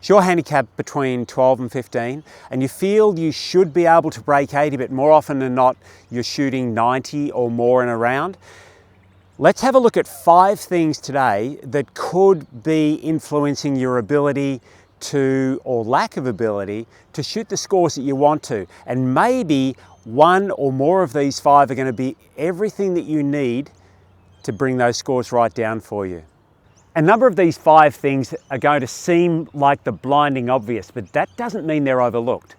It's your handicap between 12 and 15, and you feel you should be able to break 80, but more often than not, you're shooting 90 or more in a round. Let's have a look at 5 things today that could be influencing your ability to, or lack of ability, to shoot the scores that you want to. And maybe one or more of these 5 are going to be everything that you need to bring those scores right down for you. A number of these 5 things are going to seem like the blinding obvious, but that doesn't mean they're overlooked.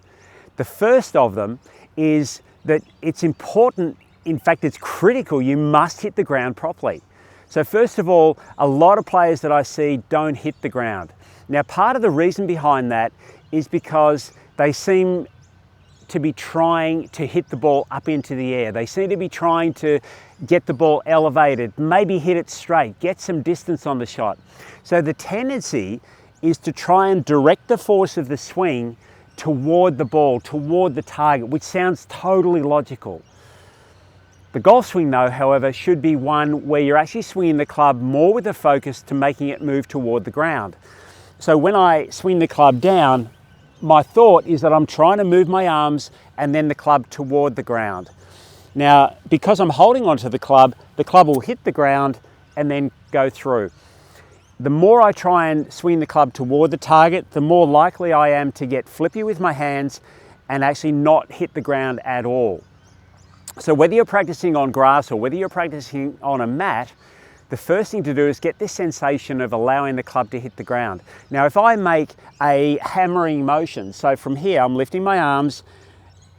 The first of them is that it's important, in fact it's critical, you must hit the ground properly. So first of all, a lot of players that I see don't hit the ground. Now part of the reason behind that is because they seem to be trying to hit the ball up into the air. They seem to be trying to get the ball elevated, maybe hit it straight, get some distance on the shot. So the tendency is to try and direct the force of the swing toward the ball, toward the target, which sounds totally logical. The golf swing though, however, should be one where you're actually swinging the club more with a focus to making it move toward the ground. So when I swing the club down, my thought is that I'm trying to move my arms and then the club toward the ground. Now, because I'm holding onto the club will hit the ground and then go through. The more I try and swing the club toward the target, the more likely I am to get flippy with my hands and actually not hit the ground at all. So whether you're practicing on grass or whether you're practicing on a mat, the first thing to do is get this sensation of allowing the club to hit the ground. Now, if I make a hammering motion, so from here I'm lifting my arms,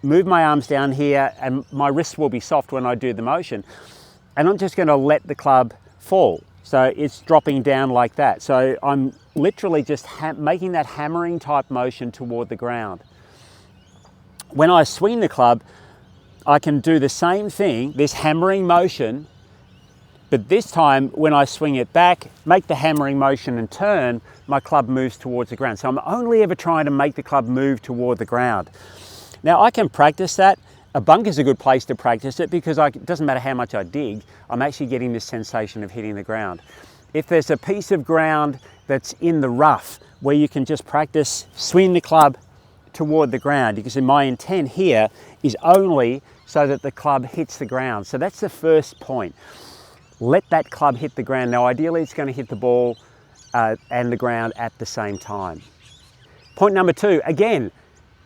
move my arms down here, and my wrists will be soft when I do the motion, and I'm just going to let the club fall. So it's dropping down like that. So I'm literally just making that hammering type motion toward the ground. When I swing the club, I can do the same thing, this hammering motion, but this time when I swing it back, make the hammering motion and turn, my club moves towards the ground. So I'm only ever trying to make the club move toward the ground. Now I can practice that. A bunker is a good place to practice it because it doesn't matter how much I dig, I'm actually getting this sensation of hitting the ground. If there's a piece of ground that's in the rough where you can just practice swing the club toward the ground, you can see my intent here is only so that the club hits the ground. So that's the first point. Let that club hit the ground. Now ideally it's going to hit the ball and the ground at the same time. Point number 2, again,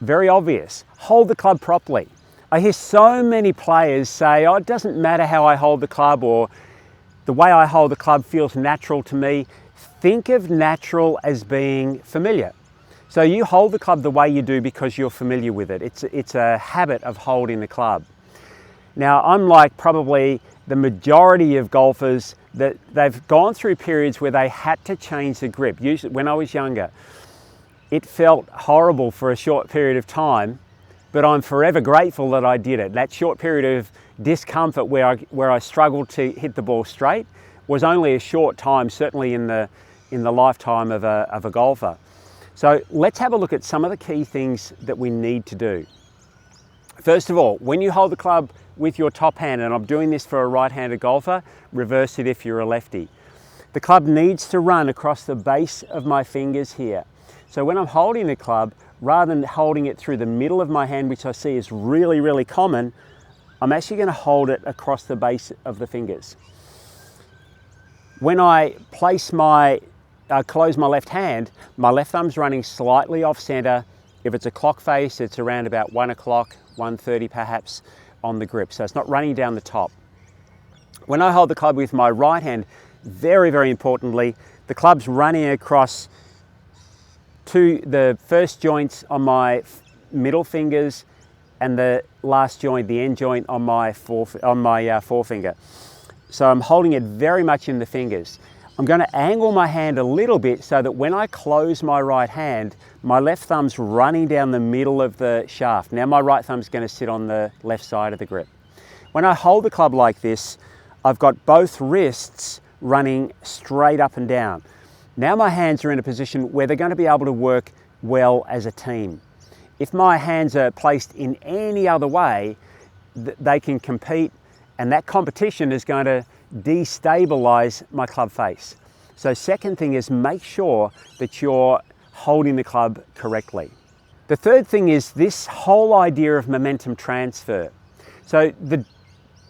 very obvious, hold the club properly. I hear so many players say, oh, it doesn't matter how I hold the club, or the way I hold the club feels natural to me. Think of natural as being familiar. So you hold the club the way you do because you're familiar with it. It's a habit of holding the club. Now, I'm like probably the majority of golfers that they've gone through periods where they had to change the grip. Usually when I was younger, it felt horrible for a short period of time, but I'm forever grateful that I did it. That short period of discomfort where I struggled to hit the ball straight was only a short time, certainly in the lifetime of a golfer. So let's have a look at some of the key things that we need to do. First of all, when you hold the club with your top hand, and I'm doing this for a right-handed golfer, reverse it if you're a lefty. The club needs to run across the base of my fingers here. So when I'm holding the club, rather than holding it through the middle of my hand, which I see is really, really common, I'm actually going to hold it across the base of the fingers. When I place close my left hand, my left thumb's running slightly off center. If it's a clock face, it's around about 1 o'clock, 1:30 perhaps on the grip. So it's not running down the top. When I hold the club with my right hand, very, very importantly, the club's running across to the first joints on my middle fingers and the last joint, the end joint on my forefinger. So I'm holding it very much in the fingers. I'm going to angle my hand a little bit so that when I close my right hand, my left thumb's running down the middle of the shaft. Now my right thumb's going to sit on the left side of the grip. When I hold the club like this, I've got both wrists running straight up and down. Now my hands are in a position where they're going to be able to work well as a team. If my hands are placed in any other way, they can compete, and that competition is going to destabilize my club face. So second thing is make sure that you're holding the club correctly. The third thing is this whole idea of momentum transfer. So the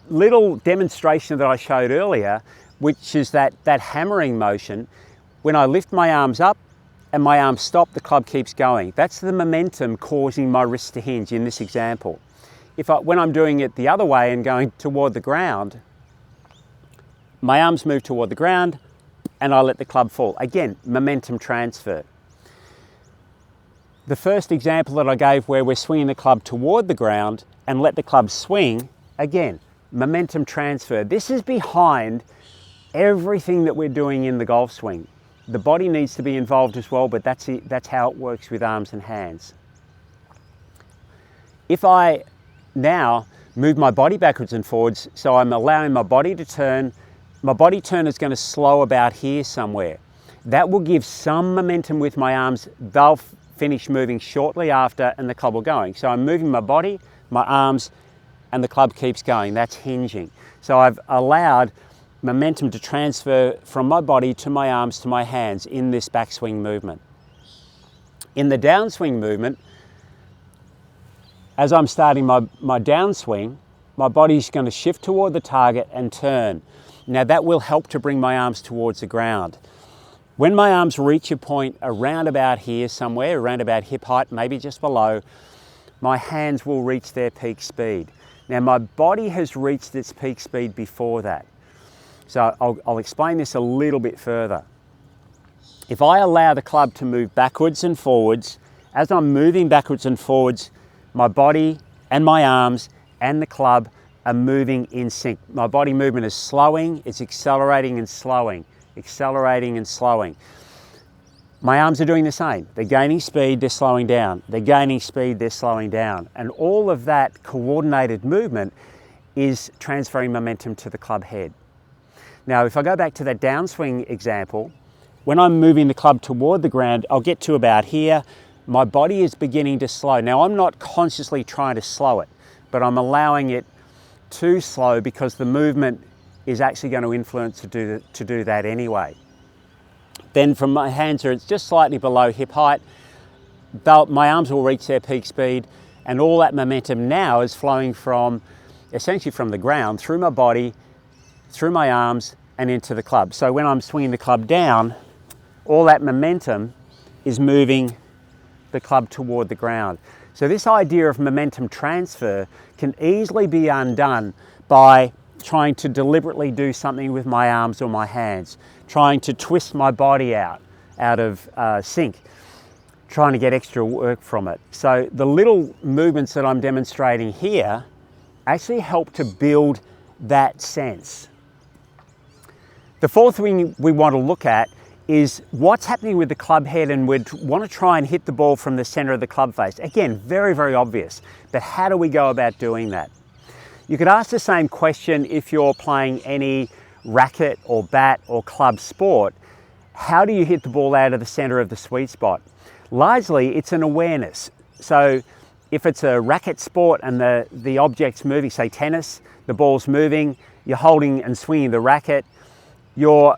little demonstration that I showed earlier, which is that hammering motion, when I lift my arms up and my arms stop, the club keeps going. That's the momentum causing my wrist to hinge in this example. When I'm doing it the other way and going toward the ground, my arms move toward the ground and I let the club fall. Again, momentum transfer. The first example that I gave where we're swinging the club toward the ground and let the club swing, again, momentum transfer. This is behind everything that we're doing in the golf swing. The body needs to be involved as well, but that's how it works with arms and hands. If I now move my body backwards and forwards, so I'm allowing my body to turn, my body turn is going to slow about here somewhere. That will give some momentum with my arms. They'll finish moving shortly after and the club will going. So I'm moving my body, my arms, and the club keeps going. That's hinging. So I've allowed momentum to transfer from my body to my arms to my hands in this backswing movement. In the downswing movement, as I'm starting my downswing, my body's going to shift toward the target and turn. Now that will help to bring my arms towards the ground. When my arms reach a point around about here somewhere, around about hip height, maybe just below, my hands will reach their peak speed. Now my body has reached its peak speed before that. So I'll explain this a little bit further. If I allow the club to move backwards and forwards, as I'm moving backwards and forwards, my body and my arms and the club are moving in sync. My body movement is slowing, it's accelerating and slowing, accelerating and slowing. My arms are doing the same. They're gaining speed, they're slowing down. They're gaining speed, they're slowing down. And all of that coordinated movement is transferring momentum to the club head. Now, if I go back to that downswing example, when I'm moving the club toward the ground, I'll get to about here. My body is beginning to slow. Now, I'm not consciously trying to slow it, but I'm allowing it to slow because the movement is actually going to influence to do that anyway. Then from my hands, it's just slightly below hip height. My arms will reach their peak speed, and all that momentum now is flowing from, essentially from the ground, through my body, through my arms, and into the club. So when I'm swinging the club down, all that momentum is moving the club toward the ground. So this idea of momentum transfer can easily be undone by trying to deliberately do something with my arms or my hands, trying to twist my body out of sync, trying to get extra work from it. So the little movements that I'm demonstrating here actually help to build that sense. The fourth thing we want to look at is what's happening with the club head, and we'd want to try and hit the ball from the center of the club face. Again, very, very obvious, but how do we go about doing that? You could ask the same question if you're playing any racket or bat or club sport. How do you hit the ball out of the center of the sweet spot? Largely, it's an awareness. So if it's a racket sport and the object's moving, say tennis, the ball's moving, you're holding and swinging the racket, you're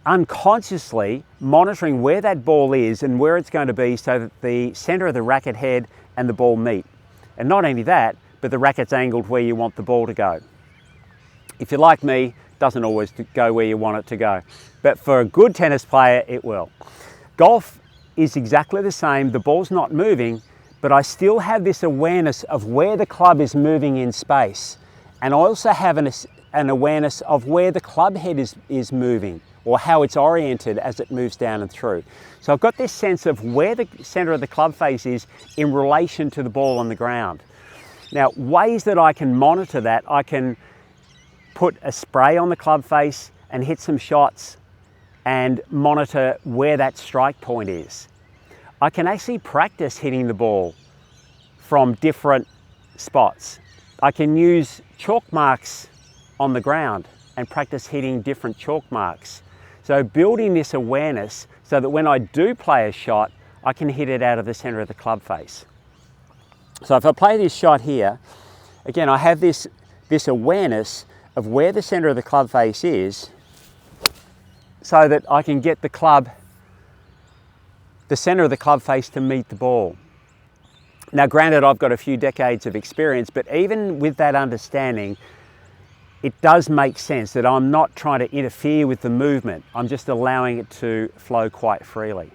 unconsciously monitoring where that ball is and where it's going to be so that the center of the racket head and the ball meet. And not only that, but the racket's angled where you want the ball to go. If you're like me, it doesn't always go where you want it to go. But for a good tennis player, it will. Golf is exactly the same. The ball's not moving, but I still have this awareness of where the club is moving in space. And I also have an awareness of where the club head is moving, or how it's oriented as it moves down and through. So I've got this sense of where the center of the club face is in relation to the ball on the ground. Now, ways that I can monitor that, I can put a spray on the club face and hit some shots and monitor where that strike point is. I can actually practice hitting the ball from different spots. I can use chalk marks on the ground and practice hitting different chalk marks. So building this awareness so that when I do play a shot, I can hit it out of the center of the club face. So if I play this shot here, again, I have this awareness of where the center of the club face is so that I can get the club the center of the club face to meet the ball. Now granted, I've got a few decades of experience, but even with that understanding, it does make sense that I'm not trying to interfere with the movement. I'm just allowing it to flow quite freely.